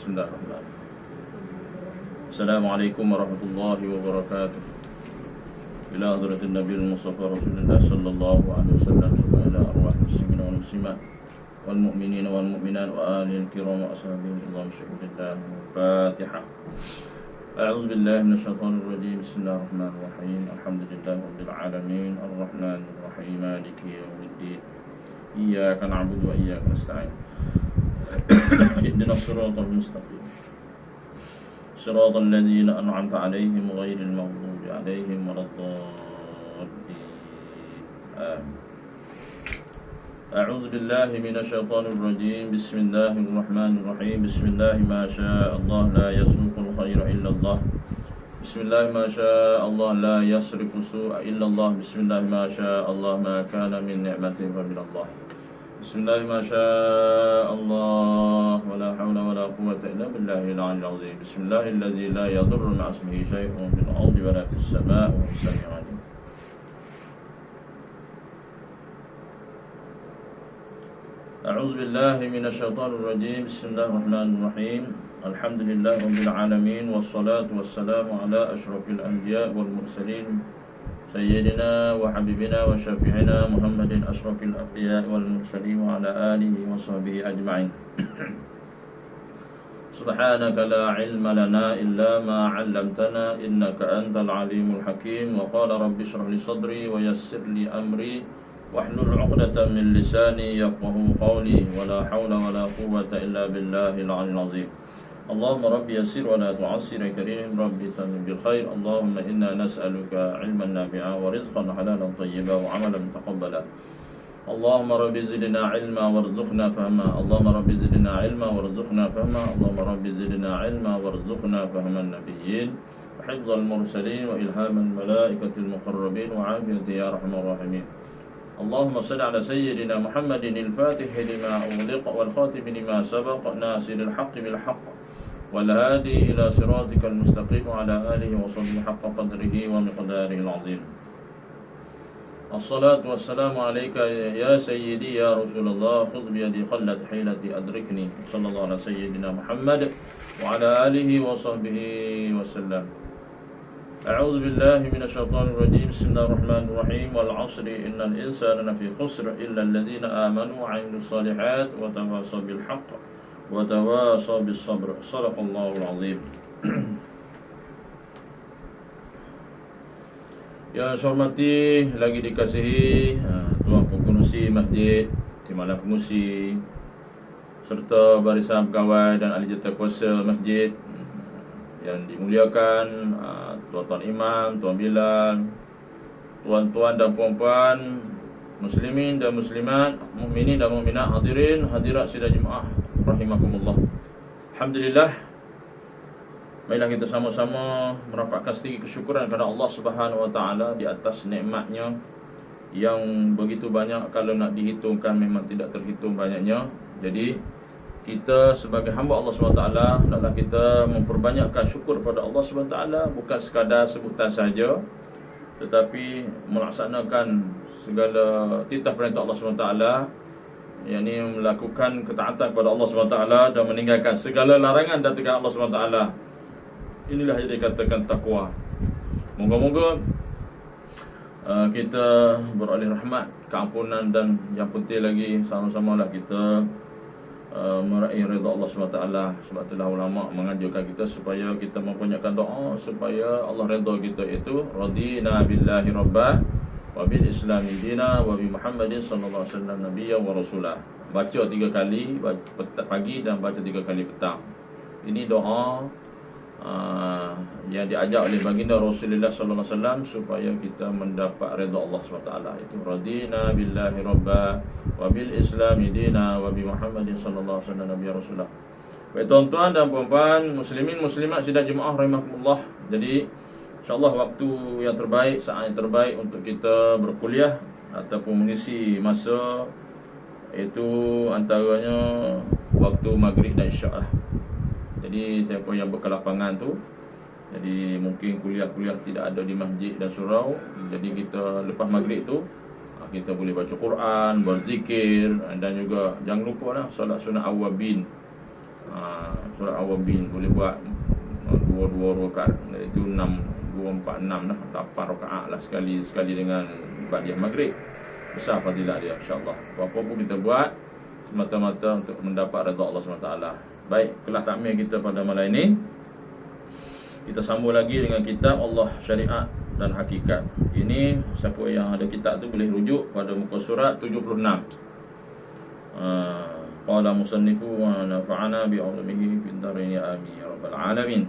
Bismillahirrahmanirrahim. Assalamualaikum warahmatullahi wabarakatuh. Ila hadratin Nabi Mustafa Rasulullah sallallahu alaihi wasallam wa ila arwah muslimin wal muslimat wal mu'minin wal mu'minat wa alil kiram wa ashabihi Allahumma syukurillah. Fatihah. A'udzu billahi minasyaitonir rajim. Bismillahirrahmanirrahim. Alhamdulillahi rabbil alamin arrahmanir rahim maliki yaumiddin. Iyyaka na'budu wa iyyaka nasta'in. Ihdinas siratal mustaqim. Siratal ladzina an'amta 'alaihim ghairil maghdubi 'alaihim waladdallin. Amin. A'udzu billahi minasyaitonir rajim. Bismillahirrahmanirrahim. Bismillah ma syaa Allah la yasuqul khaira illa Allah. Bismillah ma syaa Allah la yasrifu su'a illa Allah. Bismillah ma syaa Allah ma kana min ni'matin fa min Allah. Bismillah ma syaa Allah wa la hawla wa la quwwata illa billahil 'aliyyil 'azim. Bismillahilladzi la yadurru ma'a ismihi syai'un fil ardi wa la fis samaa'i wa huwas samii'ul 'aliim. A'udzu billahi minasyaitonir rajim. Bismillahirrahmanirrahim. Alhamdulillahi rabbil alamin wassalatu wassalamu ala asyrafil anbiya' wal mursalin Sayyidina wa habibina wa syafi'ina Muhammadin ashrafil anbiya wal mursalin wa ala alihi wa sahbihi ajma'in. Subhanaka la ilma lana illa ma 'allamtana innaka antal alimul hakim. Wa qala rabbi shrah li sadri wa yassir li amri wahlul 'uqdatam min lisani yafqahu qawli. Wa la hawla wa la quwwata illa billahil 'aliyyil 'azim. Allahumma rabbi yassir wa la tu'assir karim rabbi tamim bil khair. Allahumma inna nas'aluka ilman nafi'a wa rizqan halalan tayyiban wa 'amalan mutaqabbala. Allahumma rabbi zidna ilma warzuqna fahma. Allahumma rabbi zidna ilma warzuqna fahma. Allahumma rabbi zidna ilma warzuqna fahman nabiyyin wa hifdzal mursalin wa ilhaman malaikatil muqarrabin wa 'afiyati ya arhamar rahimin. Allahumma salli ala sayyidina Muhammadin al-fatih lima ughliqa wal khatim lima sabaqa nasiril haqqi bil haqq والهادي إلى صراطك المستقيم وعلى آله وصحبه حق قدره ومقداره العظيم. الصلاة والسلام عليك يا سيدي يا رسول الله خذ بيدي قلت حيلتي أدركني صلى الله على سيدنا محمد وعلى آله وصحبه وسلم. أعوذ بالله من الشيطان الرجيم. بسم الله الرحمن الرحيم. والعصر إن الإنسان لفي خسر إلا الذين آمنوا وعملوا الصالحات وتواصوا بالحق وتواصوا بالصبر. صدق الله العظيم. Yang saya hormati, lagi dikasihi Tuan Pengerusi Masjid, Timbalan Pengerusi serta barisan pegawai dan ahli jawatankuasa masjid yang dimuliakan, tuan-tuan imam, tuan bilal, tuan-tuan dan puan-puan, muslimin dan muslimat, mukminin dan mukminat, hadirin hadirat sidang jemaah rahimakumullah. Alhamdulillah, marilah kita sama-sama merapatkan sedikit kesyukuran kepada Allah Subhanahu wa taala di atas nikmatnya yang begitu banyak, kalau nak dihitungkan memang tidak terhitung banyaknya. Jadi kita sebagai hamba Allah Subhanahu wa taala hendaklah kita memperbanyakkan syukur kepada Allah Subhanahu wa taala, bukan sekadar sebutan saja, tetapi melaksanakan segala titah perintah Allah Subhanahu wa taala, yakni melakukan ketaatan kepada Allah SWT dan meninggalkan segala larangan dan tegar Allah SWT. Inilah yang dikatakan takwa. Moga-moga kita beroleh rahmat, keampunan, dan yang penting lagi sama-samalah kita meraih redha Allah SWT. Sebab itulah ulama menganjurkan kita supaya kita memperbanyakkan doa supaya Allah redha kita, itu radina billahi rabbah wa bil islami dina wa bi Muhammadin sallallahu alaihi wasallam nabiyya wa rasulah. Baca 3 kali pagi dan baca 3 kali petang. Ini doa yang diajar oleh baginda Rasulullah sallallahu alaihi wasallam supaya kita mendapat redha Allah SWT. Itu radina billahi rabba wa bil islami dina wa bi Muhammadin sallallahu alaihi wasallam nabiyya rasulah. Baik tuan-tuan dan puan-puan, muslimin muslimat sidang jemaah rahimakumullah. Jadi InsyaAllah waktu yang terbaik, saat yang terbaik untuk kita berkuliah ataupun mengisi masa itu antaranya waktu maghrib dan isyak lah. Jadi siapa yang berkelapangan tu, jadi mungkin kuliah-kuliah tidak ada di masjid dan surau, jadi kita lepas maghrib tu kita boleh baca Quran, berzikir, dan juga jangan lupa lah solat sunat awabin. Surah Awabin boleh buat 2 rakaat, itu 6, 2, 4, 6 lah, 8 rakaat lah sekali dengan ba'diyah maghrib. Besar fadilah dia, insyaAllah. Apa-apa pun kita buat semata-mata untuk mendapat redha Allah SWT. Baik, kelas takmir kita pada malam ini, kita sambung lagi dengan kitab Allah Syariat dan Hakikat. Ini siapa yang ada kitab tu boleh rujuk pada muka surat 76. Qala musannifu wa nafa'ana bi'ulumihi fid dharain amin ya rabbal alamin.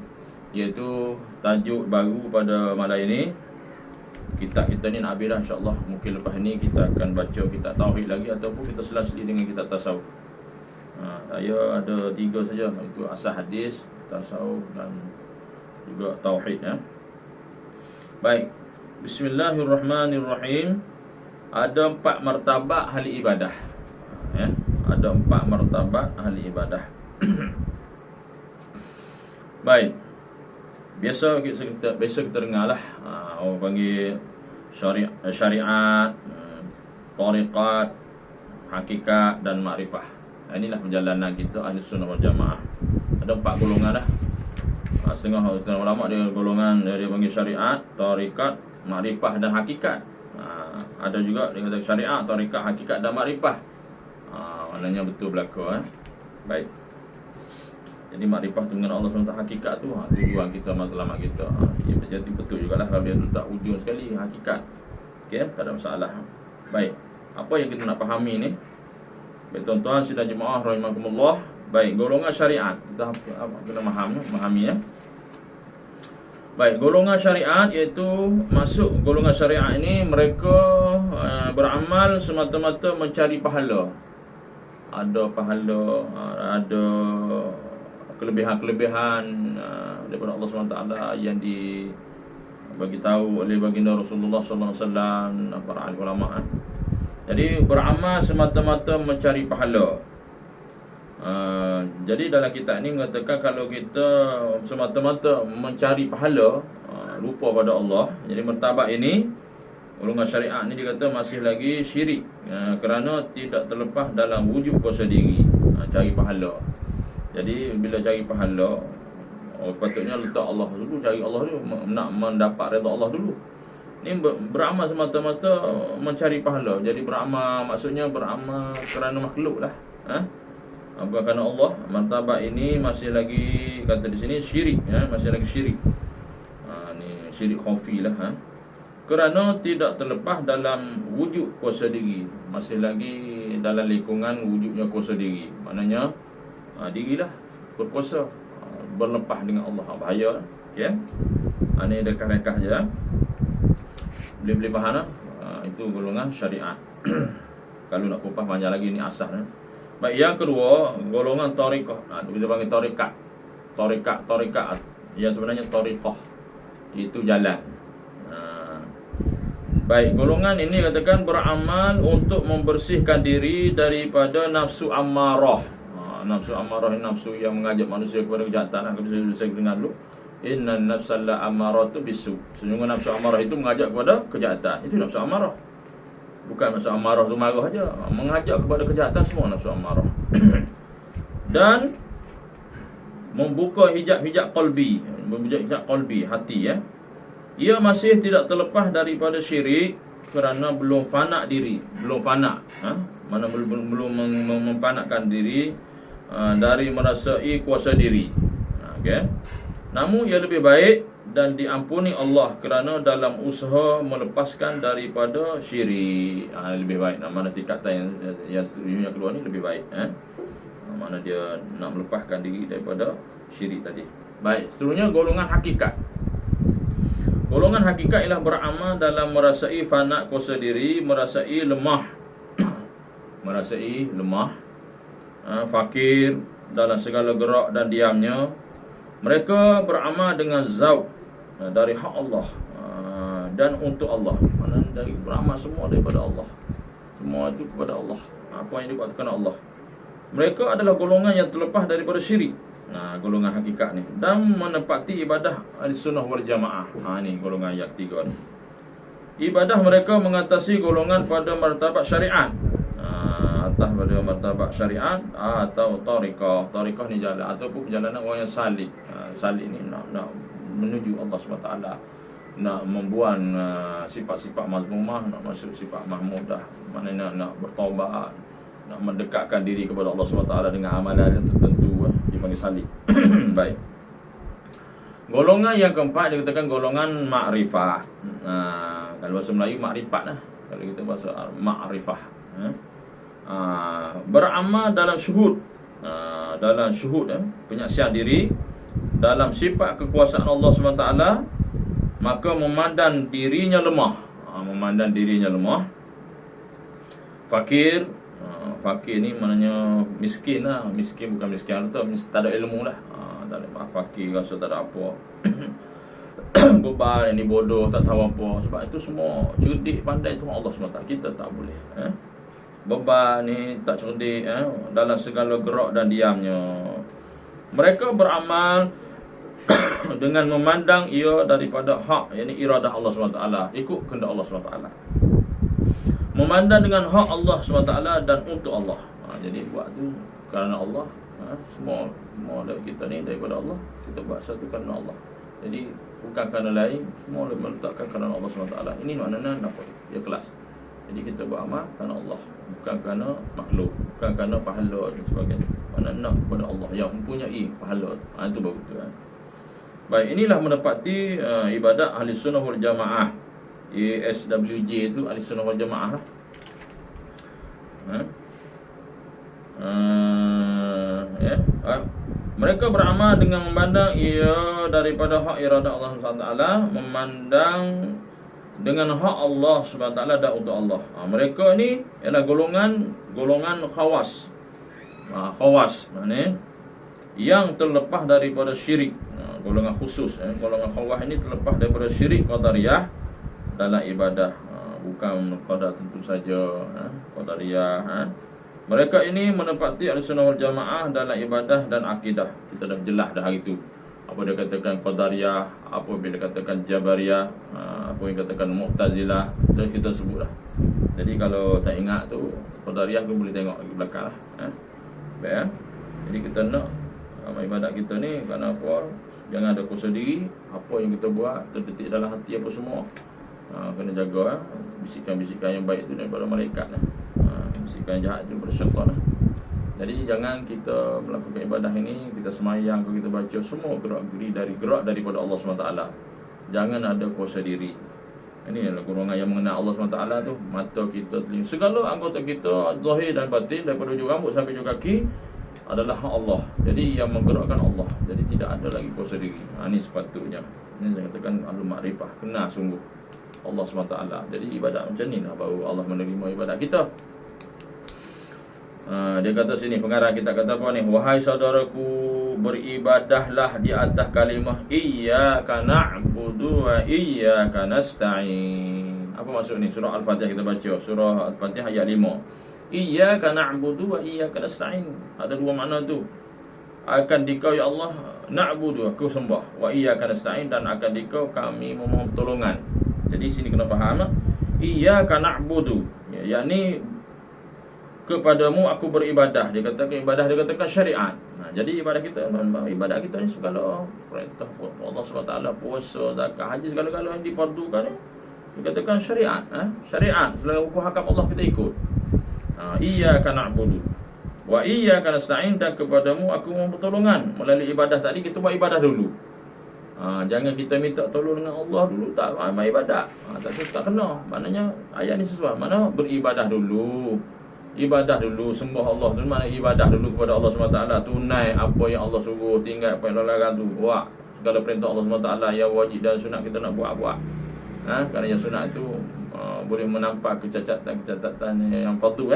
Iaitu tajuk baru pada malam ini. Kitab kita ni nak habis dah, insyaAllah. Mungkin lepas ni kita akan baca kitab tauhid lagi, ataupun kita selang-seli dengan kitab tasawuf. Saya ada 3 saja, itu asal hadis, tasawuf dan juga tauhid ya. Baik. Bismillahirrahmanirrahim. Ada 4 martabat ahli ibadah. Ya, ada 4 martabat ahli ibadah. Baik. Biasa kita dengarlah orang panggil syariat, tariqat, hakikat dan makrifah. Inilah perjalanan kita ahli sunnah wal jamaah. Ada 4 golongan dah. Setengah ulama dia golongan dia panggil syariat, tariqat, makrifah dan hakikat. Ada juga dia kata syariat, tariqat, hakikat dan makrifah. Maknanya betul belaka. Baik. Jadi makrifah tu mengenal Allah SWT, hakikat tu tujuan kita, matlamat kita. Ia jadi betul jugalah kalau dia letak ujung sekali hakikat. Okey, tak ada masalah. Baik. Apa yang kita nak fahami ni? Baik tuan-tuan sidang jemaah rahimakumullah. Baik, golongan syariat. Kita kena memahami ya. Baik, golongan syariat iaitu masuk golongan syariat ini mereka beramal semata-mata mencari pahala. Ada pahala, ada kelebihan-kelebihan daripada Allah SWT yang dibagi tahu oleh baginda Rasulullah SAW, para alim ulama. Jadi beramal semata-mata mencari pahala. Jadi dalam kitab ini mengatakan kalau kita semata-mata mencari pahala, lupa pada Allah, jadi martabat ini, golongan syariat ni dia kata masih lagi syirik, kerana tidak terlepas dalam wujud kuasa diri, cari pahala. Jadi bila cari pahala, sepatutnya letak Allah dulu, cari Allah dulu, nak mendapat redha Allah dulu. Ni beramal semata-mata mencari pahala. Jadi beramal maksudnya beramal kerana makhluk lah, bukan kerana Allah. Martabat ini masih lagi kata di sini syirik, masih lagi syirik. Ni syirik khafi lah, kerana tidak terlepas dalam wujud kuasa diri, masih lagi dalam lingkungan wujudnya kuasa diri. Maknanya dirilah berkuasa, berlepas dengan Allah. Bahaya. Okey. Ini dekat-dekat je. Boleh faham lah. Itu golongan syariat. Kalau nak kupas panjang lagi ni asas. Baik, yang kedua, golongan tariqah. Kita panggil tariqat. Tariqat yang sebenarnya tariqah, itu jalan. Baik, golongan ini katakan beramal untuk membersihkan diri daripada nafsu ammarah. Nafsu amarah, nafsu yang mengajak manusia kepada kejahatan. Kalau saya dengar dulu, inna nafsal la amaratu bisu. Sesungguhnya nafsu amarah itu mengajak kepada kejahatan. Itu nafsu amarah. Bukan nafsu amarah tu marah aja, mengajak kepada kejahatan semua nafsu amarah. Dan membuka hijab-hijab qalbi, hijab qalbi, hati ya. Ia masih tidak terlepas daripada syirik kerana belum fana diri, belum fana. Mana belum memfanakkan diri dari merasai kuasa diri. Okay. Namun ia lebih baik dan diampuni Allah kerana dalam usaha melepaskan daripada syirik. Lebih baik. Mana tingkatan yang kedua ni lebih baik. Mana dia nak melepaskan diri daripada syirik tadi. Baik, seterusnya golongan hakikat. Golongan hakikat ialah beramal dalam merasai fana kuasa diri, merasai lemah, merasai lemah, fakir dalam segala gerak dan diamnya. Mereka beramal dengan zauq dari hak Allah dan untuk Allah. Maknanya dari beramal semua daripada Allah. Semua itu kepada Allah. Apa yang dibuat kerana Allah. Mereka adalah golongan yang terlepas daripada syirik. Golongan hakikat ni, dan menepati ibadah Ahlussunnah wal Jamaah. Ni golongan yang ketiga ni. Ibadah mereka mengatasi golongan pada martabat syariat. Atas daripada martabat syariat atau tariqah. Tariqah ni jalan ataupun perjalanan orang yang salih. Salih ni nak menuju Allah SWT, nak membuang sifat-sifat mazmumah, nak masuk sifat mahmudah. Maknanya nak bertaubat, nak mendekatkan diri kepada Allah SWT dengan amalan yang tertentu, dipanggil salih. Baik. Golongan yang keempat dikatakan golongan ma'rifah. Kalau bahasa Melayu makrifat lah. Kalau kita bahasa ma'rifah, beramal dalam syuhud, penyaksian diri dalam sifat kekuasaan Allah SWT, maka memandang dirinya lemah. Fakir. Fakir ni maknanya miskin lah. Miskin bukan miskin harta, tak ada ilmu lah. Fakir rasa tak ada apa. Beban, ini bodoh, tak tahu apa. Sebab itu semua cerdik, pandai tu Allah SWT. Kita tak boleh. Beban ni tak cerdik dalam segala gerak dan diamnya. Mereka beramal dengan memandang ia daripada hak, yakni iradah Allah SWT, ikut kehendak Allah SWT. Memandang dengan hak Allah SWT dan untuk Allah. Jadi buat tu kerana Allah. Semua dari kita ni daripada Allah. Kita buat satu kerana Allah. Jadi bukan kerana lain, semua meletakkan kerana Allah SWT. Ini maknanya nampak dia kelas. Jadi kita beramal kerana Allah, bukan kerana makhluk, bukan kerana pahala dan sebagainya. Mana nak kepada Allah yang mempunyai pahala. Itu baru tu. Baik, inilah menepati ibadat Ahli Sunnah wal Jamaah. ASWJ itu Ahli Sunnah wal Jamaah lah. Mereka beramal dengan memandang ia daripada hak iradah Allah SWT, memandang dengan hak Allah SWT dan untuk Allah. Mereka ni ialah golongan khawas. Khawas maknanya yang terlepas daripada syirik. Golongan khusus. Golongan khawas ini terlepas daripada syirik qadariyah dalam ibadah. Bukan qadar tentu saja qadariyah. Mereka ini menepati Ahlussunnah wal Jamaah dalam ibadah dan akidah. Kita dah jelas dah hari tu. Apa dia katakan qadariyah, apa dia katakan jabariyah, apa yang katakan mu'tazilah, dan kita sebut dah. Jadi kalau tak ingat tu qadariyah pun boleh tengok di belakang lah. Baik. Jadi kita nak ibadat kita ni kerana apa? Jangan ada kuasa diri. Apa yang kita buat terdetik dalam hati apa semua. Kena jaga bisikan-bisikan yang baik tu daripada malaikat lah. Bisikan jahat itu daripada syaitan lah. Jadi jangan kita melakukan ibadah ini, kita semayang, kita baca, semua gerak daripada Allah SWT. Jangan ada kuasa diri. Ini adalah golongan yang mengenal Allah SWT tu. Mata kita, telinga, segala anggota kita, zahir dan batin, daripada ujung rambut sampai ujung kaki adalah hak Allah. Jadi yang menggerakkan Allah. Jadi tidak ada lagi kuasa diri. Ini sepatutnya. Ini saya katakan ahlu makrifah, kenal sungguh Allah SWT. Jadi ibadat macam ni lah baru Allah menerima ibadat kita. Dia kata sini, pengarang kita kata apa ni? Wahai saudaraku, beribadahlah di atas kalimah iyyaka na'budu wa iyyaka nasta'in. Apa maksud ni? Surah Al-Fatihah kita baca. Surah Al-Fatihah ayat 5. Iyyaka na'budu wa iyyaka nasta'in. Ada dua makna tu. Akan dikau ya Allah na'budu, aku sembah, wa iyyaka nasta'in, dan akan dikau kami memohon pertolongan. Jadi sini kena faham, iyyaka na'budu, yakni kepadamu aku beribadah. Dia katakan ibadah, dia katakan syariat. Jadi ibadah kita ni segala perintah Allah SWT, puasa, zakat, haji, segala-gala yang difardukan ni dikatakan syariat. Syariat, selalu hukum hakam Allah kita ikut. Iyyaka na'budu wa iyyaka nasta'in, dan kepadamu aku mohon pertolongan. Melalui ibadah tadi kita buat ibadah dulu. Jangan kita minta tolong dengan Allah dulu, tak amal ibadat. Tak kena. Maknanya ayat ni sesuai. Mana beribadah dulu. Ibadah dulu, sembah Allah tu, mana ibadah dulu kepada Allah SWT. Tunai apa yang Allah suruh, tinggal apa yang Allah larang tu. Buat segala perintah Allah SWT yang wajib dan sunat kita nak buat. Kerana yang sunat itu boleh menampak kecacatan yang fardu.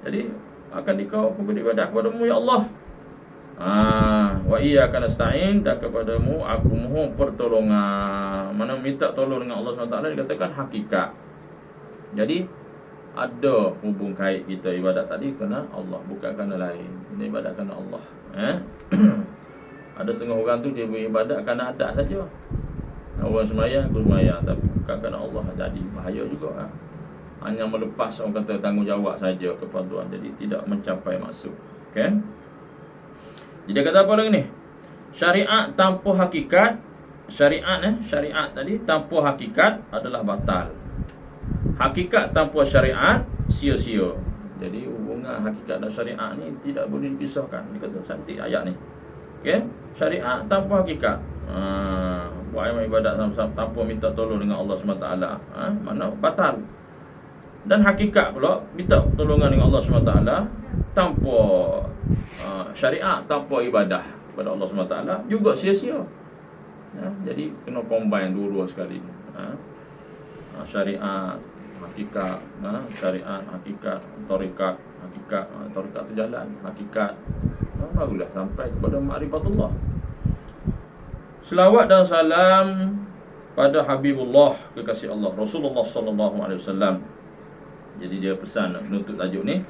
Jadi akan dikau beribadah kepadamu ya Allah. Wa iyyaka nasta'in, dan kepadamu aku mohon pertolongan. Mana minta tolong dengan Allah SWT dikatakan hakikat. Jadi ada hubung kait kita ibadat tadi kena Allah, bukan kerana lain. Ini ibadat kerana Allah. Ada setengah orang tu dia beribadat kerana adat saja. Orang semayang, aku semayang, tapi bukan kerana Allah. Jadi bahaya juga. hanya melepas orang kata tanggungjawab saja kepada Tuhan, jadi tidak mencapai maksud. Okey. Jadi kata apa lagi ni? Syariat tanpa hakikat, syariat tadi tanpa hakikat adalah batal. Hakikat tanpa syariat sia-sia. Jadi hubungan hakikat dan syariat ni tidak boleh dipisahkan. Dia kata cantik ayat ni. Okey, syariat tanpa hakikat. Buat amal ibadat tanpa minta tolong dengan Allah SWT, mana batal. Dan hakikat pula minta pertolongan dengan Allah SWT tanpa syariat, tanpa ibadah kepada Allah SWT juga sia-sia. Jadi kena combine dua-dua sekali. Syariat, hakikat, syariat, hakikat, tarikat, hakikat, tarikat tu jalan, hakikat, barulah sampai kepada ma'rifatullah. Selawat dan salam pada Habibullah, kekasih Allah, Rasulullah sallallahu alaihi wasallam. Jadi dia pesan menutup tajuk ni,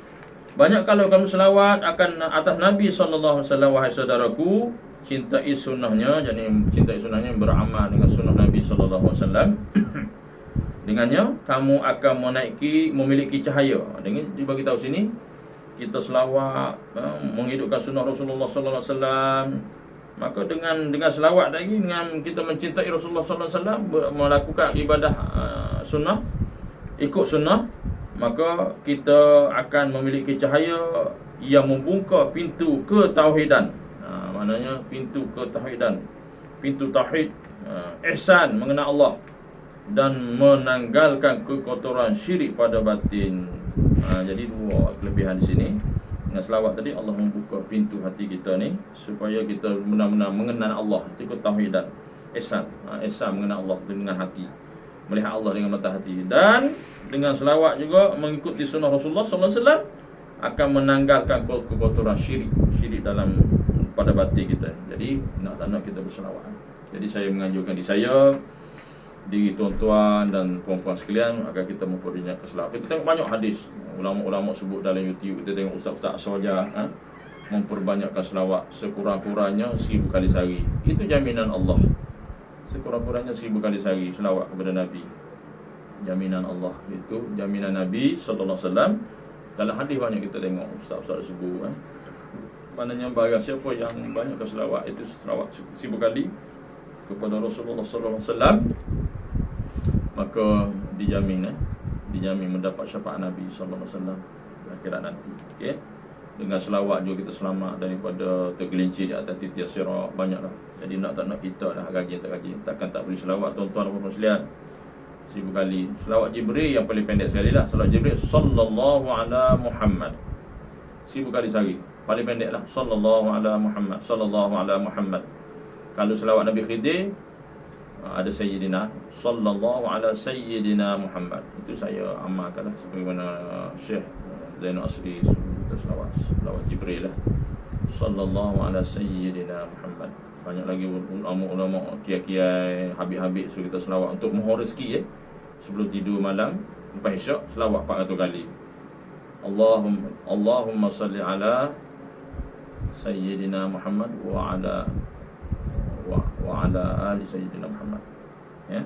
banyak kalau kamu selawat akan atas Nabi sallallahu alaihi wasallam, wahai saudaraku, cintai sunnahnya. Jadi cintai sunnahnya, beramal dengan sunnah Nabi sallallahu alaihi wasallam. Dengannya kamu akan memiliki cahaya. Dengan dibagi tahu sini, kita selawat, menghidupkan sunnah Rasulullah sallallahu alaihi wasallam. Maka dengan selawat lagi, dengan kita mencintai Rasulullah sallallahu alaihi wasallam, melakukan ibadah sunnah, ikut sunnah, maka kita akan memiliki cahaya yang membuka pintu ketauhidan. Maknanya pintu ketauhidan, pintu tauhid, ihsan mengenal Allah, dan menanggalkan kekotoran syirik pada batin. Jadi dua kelebihan di sini. Dengan selawat tadi, Allah membuka pintu hati kita ni supaya kita benar-benar mengenal Allah, itu ketauhidan, ihsan. Ihsan mengenal Allah dengan hati, melihat Allah dengan mata hati. Dan dengan selawat juga mengikuti sunnah Rasulullah sallallahu alaihi wasallam akan menanggalkan kekotoran syirik dalam pada batin kita. Jadi nak tak nak kita berselawat. Jadi saya menganjurkan diri tuan-tuan dan puan-puan sekalian agar kita memperbanyak selawat. Kita tengok banyak hadis, ulama-ulama sebut dalam YouTube. Kita tengok ustaz-ustaz sahaja memperbanyakkan selawat sekurang-kurangnya 1000 kali sehari. Itu jaminan Allah. Sekurang-kurangnya 1000 kali sehari selawat kepada Nabi. Jaminan Allah itu, jaminan Nabi sallallahu alaihi wasallam. Dalam hadis banyak kita tengok ustaz-ustaz sebut. Maknanya barang siapa yang banyakkan selawat, itu selawat 1000 kali kepada Rasulullah sallallahu alaihi wasallam, maka dijamin mendapat syafaat Nabi sallallahu alaihi wasallam akhirat nanti. Okey. Dengan selawat juga kita selamat daripada tergelincir di atas titian sirat. Banyaklah. Jadi nak tak nak kita dah rajin tak rajin, takkan tak boleh selawat tuan-tuan dan puan-puan sekalian. 1000 kali. Selawat Jibril yang paling pendek sekali lah. Selawat Jibril sallallahu ala Muhammad, 1000 kali sehari. Paling pendek lah, sallallahu ala Muhammad, sallallahu ala Muhammad. Kalau selawat Nabi Khidir, ada Sayyidina, sallallahu ala Sayyidina Muhammad. Itu saya amalkanlah sebagaimana Syekh Zainul Asri kita selawat Jibril lah, sallallahu ala Sayyidina Muhammad. Banyak lagi ulama-ulama, kiai-kiai, habib-habib suruh kita selawat untuk mohon rezeki sebelum tidur malam, lepas isyak selawat 400 kali. Allahumma salli ala Sayyidina Muhammad wa ala ali Sayyidina Muhammad. Ya.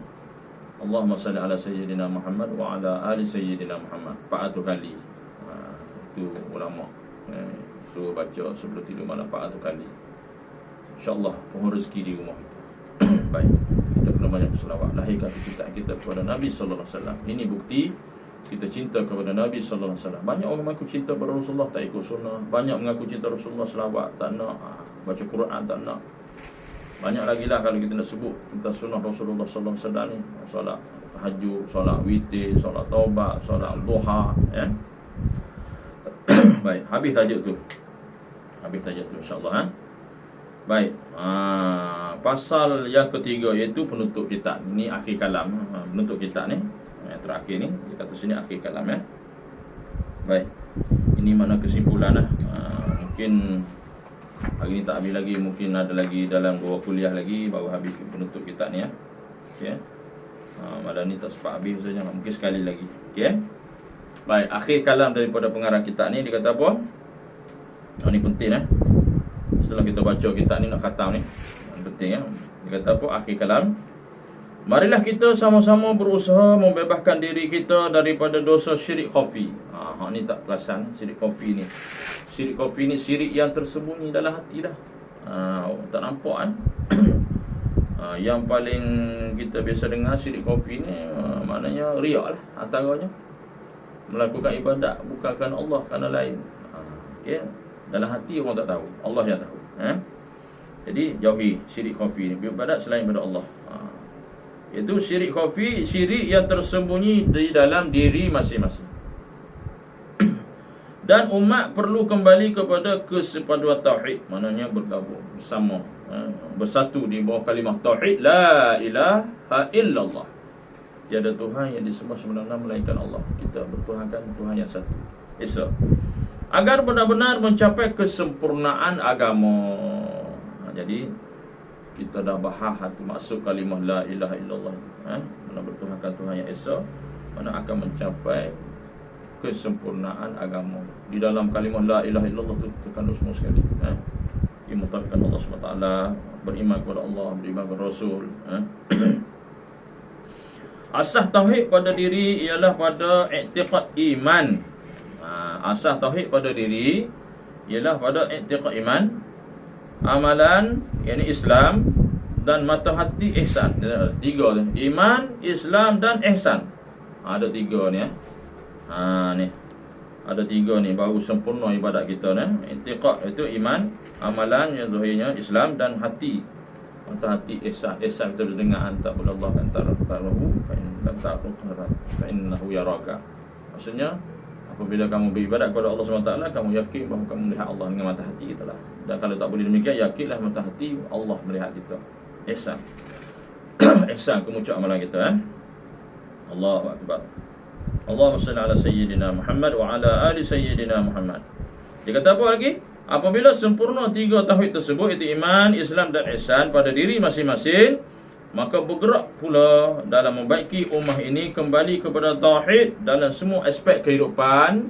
Allahumma salli ala Sayyidina Muhammad wa ala ali Sayyidina Muhammad 400 kali. Itu ulama suruh baca sebelum tidur malam 400 kali. InsyaAllah pohon rezeki di rumah kita. Baik, kita kena banyak selawat. Lahirkan kecintaan kita kepada Nabi sallallahu alaihi wasallam. Ini bukti kita cinta kepada Nabi sallallahu alaihi wasallam. Banyak orang mengaku cinta kepada Rasulullah, tak ikut sunnah. Banyak mengaku cinta Rasulullah, selawat tak nak, baca Quran tak nak. Banyak lagi lah kalau kita nak sebut tentang sunnah Rasulullah sallallahu alaihi wasallam ni. Solat tahajud, solat witir, solat taubat, solat duha, ya. Baik, habis tajuk tu insya-Allah. Baik, pasal yang ketiga iaitu penutup kitab. Ini akhir kalam, penutup kitab ni yang terakhir ni, dia kata sini akhir kalam ya. Baik, ini makna kesimpulan lah. Mungkin hari ni tak habis lagi, mungkin ada lagi dalam 2 kuliah lagi baru habis penutup kitab ni ya. Okey. Malam ni tak sempat habis saja, mungkin sekali lagi. Okey. Baik, akhir kalam daripada pengarang kitab ni dia kata apa? Ini penting Setelah kita baca kitab ni nak khatam ni, penting ya. Dia kata apa? Akhir kalam, Marilah kita sama-sama berusaha membebaskan diri kita daripada dosa syirik khafi. Hak ni tak perasan syirik khafi ni. Syirik khafi ni syirik yang tersembunyi dalam hati dah. Tak nampak kan? Yang paling kita biasa dengar syirik khafi ni maknanya riak lah antaranya. Melakukan ibadat bukan kerana Allah, kerana lain. Okey, dalam hati orang tak tahu, Allah yang tahu. Jadi jauhi syirik khafi ni, beribadat selain daripada Allah. Itu syirik khafi, syirik yang tersembunyi di dalam diri masing-masing. Dan umat perlu kembali kepada kesepaduan tauhid, maknanya bergabung bersama, bersatu di bawah kalimah tauhid, la ilaha illallah. Tiada Tuhan yang disembah sebenar-benar melainkan Allah. Kita bertuhankan Tuhan yang satu, Esa. Agar benar-benar mencapai kesempurnaan agama. Jadi kita dah bahas tu maksud kalimah la ilaha illallah. Mana bertuhankan Tuhan yang Esa, mana akan mencapai kesempurnaan agama. Di dalam kalimah la ilaha illallah tu terkandung semua sekali. Dimutabikan Allah SWT, beriman kepada Allah, beriman kepada Rasul. Asas tauhid pada diri ialah pada i'tiqad iman. Asas tauhid pada diri ialah pada i'tiqad iman, amalan yakni Islam, dan mata hati ihsan. Tiga tu, iman, Islam dan ihsan. Ada tiga ni ni. Ada tiga ni baru sempurna ibadat kita ni. I'tiqad itu iman, amalan yang zahirnya Islam, dan hati. Mata hati ihsan. Ihsan kita dengar anta Allah antara tarahu fa innahu yaraka. Maksudnya apabila kamu beribadat kepada Allah SWT, kamu yakin bahawa kamu melihat Allah dengan mata hati kita lah. Dan kalau tak boleh demikian, yakinlah mata hati Allah melihat kita. Ihsan. Ihsan kemuncak amalan kita. Allahu Akbar. Allahumma salli ala sayyidina Muhammad wa ala ali sayyidina Muhammad. Dia kata apa lagi? Apabila sempurna tiga tauhid tersebut, iaitu iman, Islam dan ihsan pada diri masing-masing, maka bergerak pula dalam membaiki ummah ini kembali kepada tauhid dalam semua aspek kehidupan,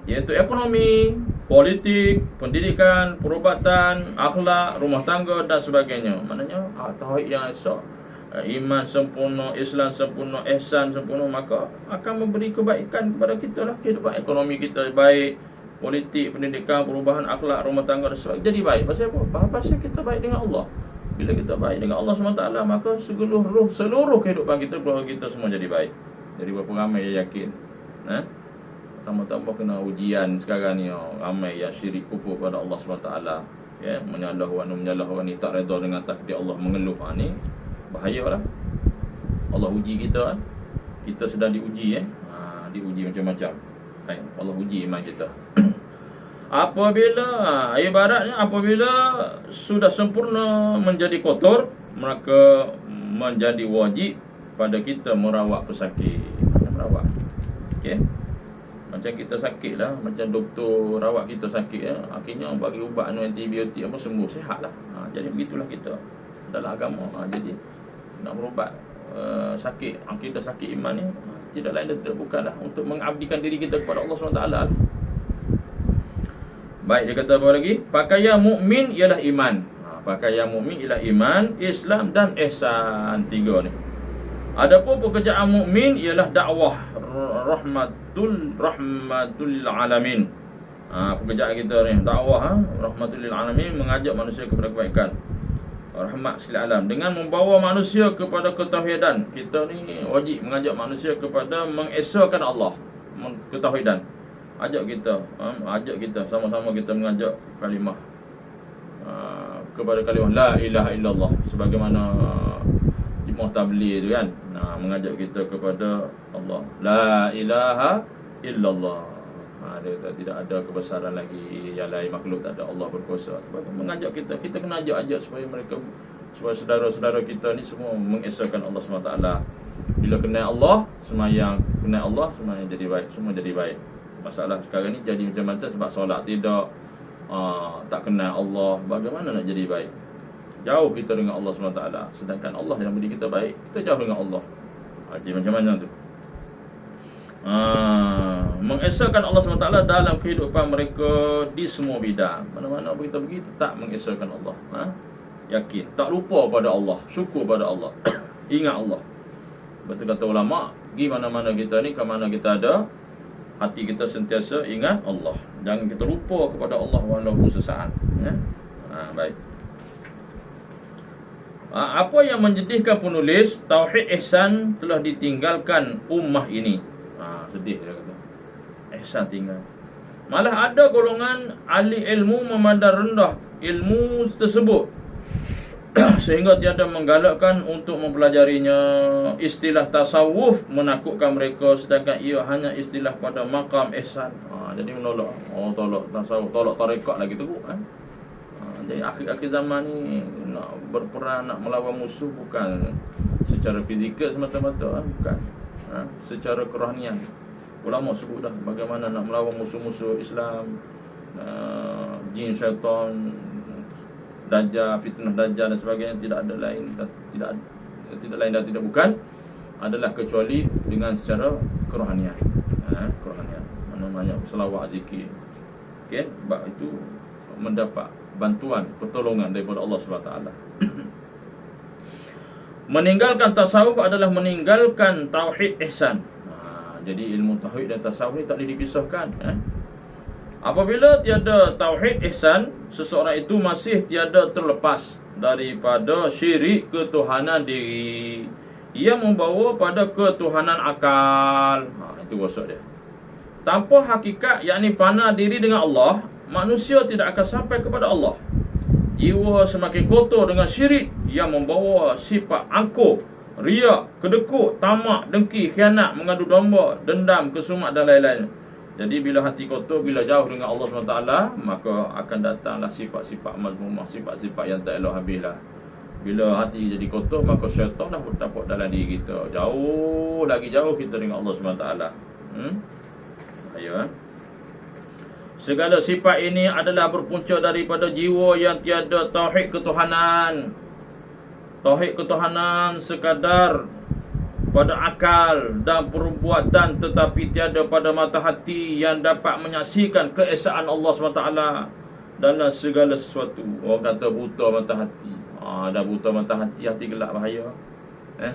iaitu ekonomi, politik, pendidikan, perubatan, akhlak, rumah tangga dan sebagainya. Maknanya tauhid yang esok, iman sempurna, Islam sempurna, ihsan sempurna, maka akan memberi kebaikan kepada kita lah. Kehidupan ekonomi kita baik, politik, pendidikan, perubahan akhlak, rumah tangga dan sebagainya jadi baik. Pasal apa? Pasal kita baik dengan Allah. Bila kita baik dengan Allah SWT, maka seluruh kehidupan kita, keluarga kita semua jadi baik. Jadi berapa ramai yang yakin. Tambah-tambah kena ujian sekarang ni, ramai yang syirik kufur pada Allah SWT, menyalah orang ni, tak redha dengan takdir Allah, mengeluh. Ni bahayalah. Allah uji kita. Kita sedang diuji. Diuji macam-macam. Allah uji iman kita. Apabila ibaratnya apabila sudah sempurna menjadi kotor, maka menjadi wajib pada kita merawat pesakit. Merawat. Okey. Macam kita sakit lah, macam doktor rawat kita sakit akhirnya bagi ubat antibiotik apa sembuh, sihat lah. Jadi begitulah kita dalam agama. Jadi nak berubat sakit, akidah sakit iman ni tidak lain dan tidak bukanlah untuk mengabdikan diri kita kepada Allah SWT lah. Baik, dia kata apa lagi? Pakaian mukmin ialah iman. Pakaian mukmin ialah iman, Islam dan ihsan. Tiga ni. Adapun pekerjaan mukmin ialah dakwah rahmatul alamin. Pekerjaan kita ni dakwah rahmatul alamin, mengajak manusia kepada kebaikan, rahmat sekalian alam, dengan membawa manusia kepada ketauhidan. Kita ni wajib mengajak manusia kepada mengesakan Allah, ketauhidan. Ajak kita sama-sama kita mengajak kalimah kepada kalimah la ilaha illallah, sebagaimana jemaah tabligh tu kan, mengajak kita kepada Allah, la ilaha illallah. Dia kata tidak ada kebesaran lagi yang lain, makhluk tak ada, Allah berkuasa. Mengajak kita kena ajak supaya mereka, supaya saudara-saudara kita ni semua mengesakan Allah SWT. Bila kenal Allah, semayang, kenal Allah, semayang jadi baik, semua jadi baik. Masalah sekarang ni jadi macam-macam sebab solat tidak, tak kenal Allah, bagaimana nak jadi baik? Jauh kita dengan Allah SWT. Sedangkan Allah yang beri kita baik, kita jauh dengan Allah. Jadi macam mana tu? Mengesahkan Allah SWT dalam kehidupan mereka di semua bidang. Mana-mana kita pergi tetap mengesahkan Allah. Yakin, tak lupa pada Allah, syukur pada Allah, ingat Allah. Betul kata ulama, pergi mana-mana kita ni, ke mana kita ada, hati kita sentiasa ingat Allah. Jangan kita lupa kepada Allah walaupun sesaat. Ya? Baik. Apa yang menyedihkan penulis, tauhid ihsan telah ditinggalkan ummah ini. Sedih dia kata. Ihsan tinggal. Malah ada golongan ahli ilmu memandang rendah ilmu tersebut sehingga tiada menggalakkan untuk mempelajarinya. Istilah tasawuf menakutkan mereka, sedangkan ia hanya istilah pada maqam ihsan. Jadi menolak, tolak tasawuf, tolak tarekat lagi teruk. Jadi akhir-akhir zaman ni nak berperang, nak melawan musuh bukan secara fizikal semata-mata, bukan, secara kerohanian. Ulama sebut dah bagaimana nak melawan musuh-musuh Islam, jin, syaitan, dajjal, fitnah dajjal dan sebagainya. Tidak ada lain dan tidak bukan adalah kecuali dengan secara kerohanian. Kerohanian, namanya selawat, zikir. Okey, sebab itu mendapat bantuan, pertolongan daripada Allah SWT. Meninggalkan tasawuf adalah meninggalkan tauhid ihsan. Jadi ilmu tauhid dan tasawuf ni tak boleh dipisahkan. Apabila tiada tauhid ihsan, seseorang itu masih tiada terlepas daripada syirik ketuhanan diri. Ia membawa pada ketuhanan akal. Itu maksud dia. Tanpa hakikat, yakni fana diri dengan Allah, manusia tidak akan sampai kepada Allah. Jiwa semakin kotor dengan syirik yang membawa sifat angkuh, riak, kedekut, tamak, dengki, khianat, mengadu domba, dendam, kesumat dan lain-lain. Jadi bila hati kotor, bila jauh dengan Allah SWT, maka akan datanglah sifat-sifat mazmumah, sifat-sifat yang tak elok habislah. Bila hati jadi kotor, maka syaitan dah bertapak dalam diri kita. Jauh lagi jauh kita dengan Allah SWT. Ayo. Segala sifat ini adalah berpunca daripada jiwa yang tiada tauhid ketuhanan. Tauhid ketuhanan sekadar pada akal dan perbuatan, tetapi tiada pada mata hati yang dapat menyaksikan keesaan Allah SWT dalam segala sesuatu. Orang kata buta mata hati. Dah buta mata hati, hati gelap, bahaya.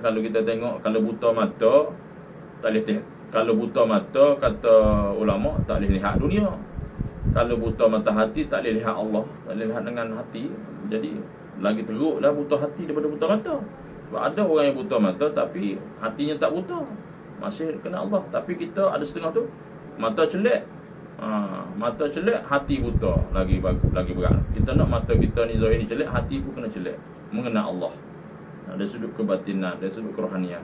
Kalau kita tengok, kalau buta mata tak boleh tengok. Kalau buta mata, kata ulama, tak boleh lihat dunia. Kalau buta mata hati, tak boleh lihat Allah, tak boleh lihat dengan hati. Jadi lagi teruklah buta hati daripada buta mata. Sebab ada orang yang buta mata tapi hatinya tak buta, masih kena Allah. Tapi kita ada setengah tu, mata celek, mata celek, hati buta, lagi berat. Kita nak mata kita ni zahir ni celek, hati pun kena celek, mengenal Allah. Dari sudut kebatinan, dari sudut kerohanian.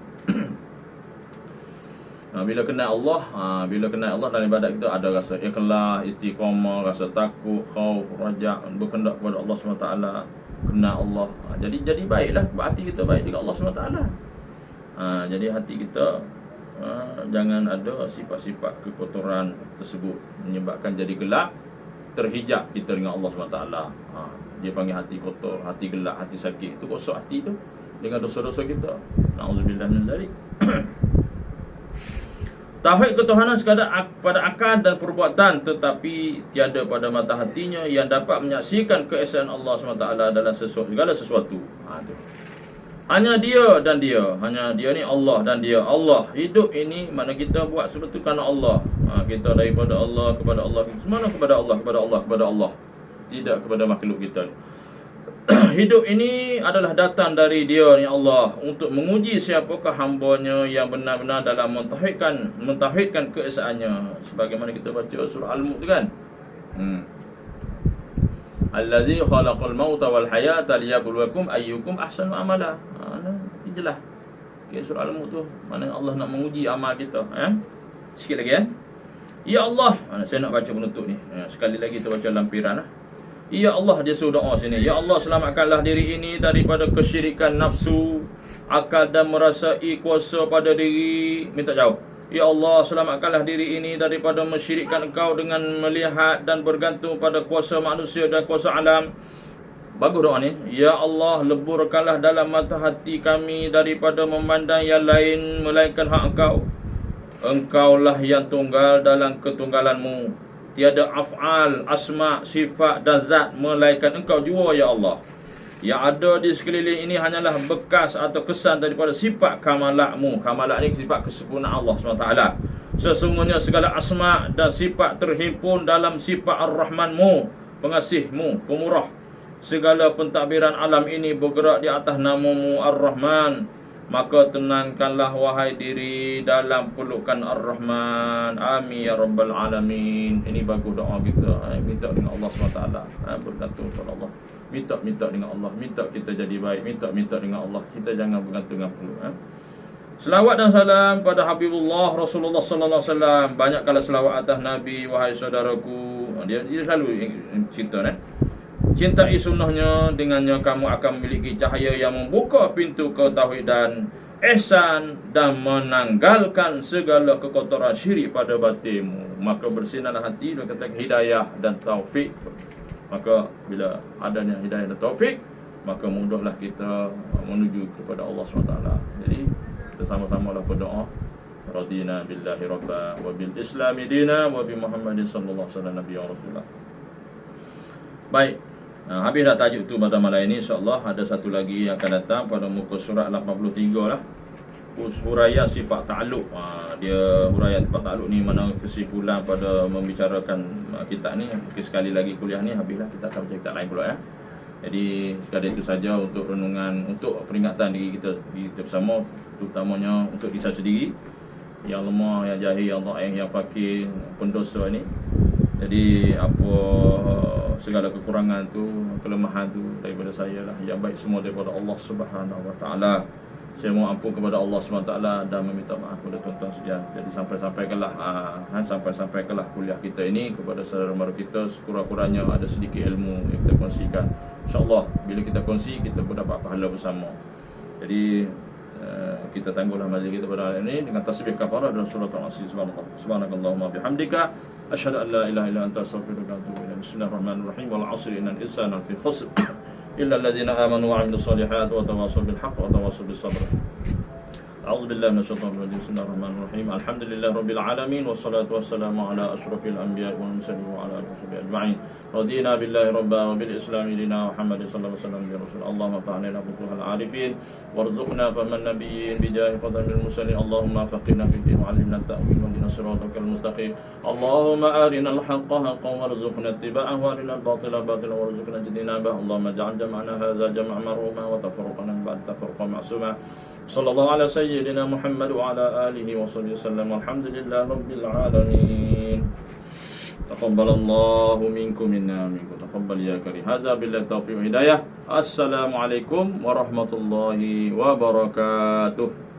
Bila kenal Allah dalam ibadat kita ada rasa ikhlas, istiqamah, rasa takut, khauf, raja, berkendak kepada Allah SWT, kenal Allah. Jadi baiklah, hati kita baik dengan Allah SWT. Jadi hati kita jangan ada sifat-sifat kekotoran tersebut menyebabkan jadi gelap, terhijab kita dengan Allah SWT. Dia panggil hati kotor, hati gelap, hati sakit. Itu kosong hati tu dengan dosa-dosa kita. Na'udzubillah min zalik. Tauhid ketuhanan sekadar pada akal dan perbuatan, tetapi tiada pada mata hatinya yang dapat menyaksikan keesaan Allah SWT dalam segala sesuatu. Hanya dia dan dia. Hanya dia ni Allah dan dia Allah. Hidup ini mana kita buat seperti kerana Allah. Kita daripada Allah kepada Allah. Semua kepada Allah, kepada Allah, kepada Allah. Tidak kepada makhluk kita. Hidup ini adalah datang dari dia ni Allah, untuk menguji siapakah hamba-Nya yang benar-benar dalam mentauhidkan keesaannya. Sebagaimana kita baca surah Al-Mulk tu kan. Allazi khalaqal mauta wal hayata liyabluwakum ayyukum ahsanu amala. Itu jelas. Okay, surah Al-Mulk tu mana Allah nak menguji amal kita. Sikit lagi Ya Allah, saya nak baca penutup ni. Sekali lagi kita baca lampiran Ya Allah, dia suruh doa sini. Ya Allah, selamatkanlah diri ini daripada kesyirikan nafsu, akal dan merasai kuasa pada diri. Minta jauh. Ya Allah, selamatkanlah diri ini daripada mensyirikkan Engkau dengan melihat dan bergantung pada kuasa manusia dan kuasa alam. Bagus doa ni. Ya Allah, leburkanlah dalam mata hati kami daripada memandang yang lain melainkan hak Engkau. Engkaulah yang tunggal dalam ketunggalanmu. Tiada af'al, asma, sifat dan zat melainkan Engkau jua ya Allah. Yang ada di sekeliling ini hanyalah bekas atau kesan daripada sifat kamalatmu. Kamalat ni sifat kesempurnaan Allah SWT. Sesungguhnya segala asma dan sifat terhimpun dalam sifat Ar-Rahmanmu, pengasihmu, pemurah. Segala pentadbiran alam ini bergerak di atas namamu Ar-Rahman. Maka tenangkanlah wahai diri dalam pelukan Ar-Rahman. Amin ya Rabbal Alamin. Ini bagus doa kita. Minta dengan Allah SWT. Bergantung kepada Allah. Minta dengan Allah. Minta kita jadi baik. Minta dengan Allah. Kita jangan bergantung dengan peluk. Selawat dan salam pada Habibullah Rasulullah sallallahu alaihi wasallam. Banyak kala selawat atas Nabi, wahai saudaraku. Dia selalu cerita cintai sunnahnya, dengannya kamu akan memiliki cahaya yang membuka pintu ketauhidan, ihsan dan menanggalkan segala kekotoran syirik pada batinmu. Maka bersinarlah hati dengan kata hidayah dan taufik. Maka bila adanya hidayah dan taufik, maka mudahlah kita menuju kepada Allah SWT. Jadi kita sama-samalah berdoa. Radina billahi rabba wa bil islami dina wa bi Muhammadin sallallahu alaihi wasallam nabiyyan rasulullah. Baik. Habis dah tajuk tu pada malam ini, insya-Allah ada satu lagi yang akan datang pada muka surat 83 lah. Huraian sifat ta'alluq. Dia huraian sifat ta'alluq ni mana kesimpulan pada membicarakan kitab ni. Mungkin sekali lagi kuliah ni habislah, kita akan baca kitab lain pula ya. Jadi sekadar itu saja untuk renungan, untuk peringatan diri kita bersama, terutamanya untuk diri saya sendiri yang lemah, yang jahil, yang dhaif, yang fakir, pendosa ni. Jadi apa segala kekurangan tu, kelemahan tu daripada saya lah. Yang baik semua daripada Allah Subhanahu Wa Taala. Saya mohon ampun kepada Allah SWT dan meminta maaf kepada tuan-tuan sekalian. Jadi sampaikanlah kuliah kita ini kepada saudara mara kita, sekurang-kurangnya ada sedikit ilmu yang kita kongsikan. InsyaAllah bila kita kongsi, kita pun dapat pahala bersama. Jadi kita tangguhlah majlis kita pada hari ini dengan tasbih kafarah dalam surah Al-Asr. Subhanakallahumma bihamdika asyhadu an la ilaha illa anta astaghfiruka wa atubu ilaik. Bismillahirrahmanirrahim. Wal 'asri innal insana lafi khusr illa alladzina amanu wa 'amilus solihati wa tawassaw bil haqqi wa tawassaw bis sabr. A'udzu billahi minasyaitonir rajim. Bismillahirrahmanirrahim. Alhamdulillahirabbil alamin wassalatu wassalamu ala asyrafil anbiya'i wal mursalin wa ala alihi washabihi ajma'in. Radina billahi rabba wa bil islami dina Muhammadin sallallahu alaihi wasallam bi rasul. Allahumma fa'alna futuhal arifin warzuqna faman nabiyyin bi jahi qadamil mursalin. Allahumma faqihna fid din wa 'allimna at-ta'wil wa hdina siratal mustaqim. Allahumma arinal haqqa haqqan warzuqna ittiba'ahu wa arinal batila batilan warzuqna ijtinabah. Allahumma ja'al jam'ana hadza jam'an marhuma wa tafarraqana min ba'd tafarruqan ma'suma. Sallallahu ala sayyidina Muhammad wa ala alihi wa sahbihi wasallam. Alhamdulillah rabbil alamin. Taqabbalallahu minkum minna minkum. Taqabbal ya karim. Hadza billahi taufiq wa hidayah. Assalamualaikum warahmatullahi wabarakatuh.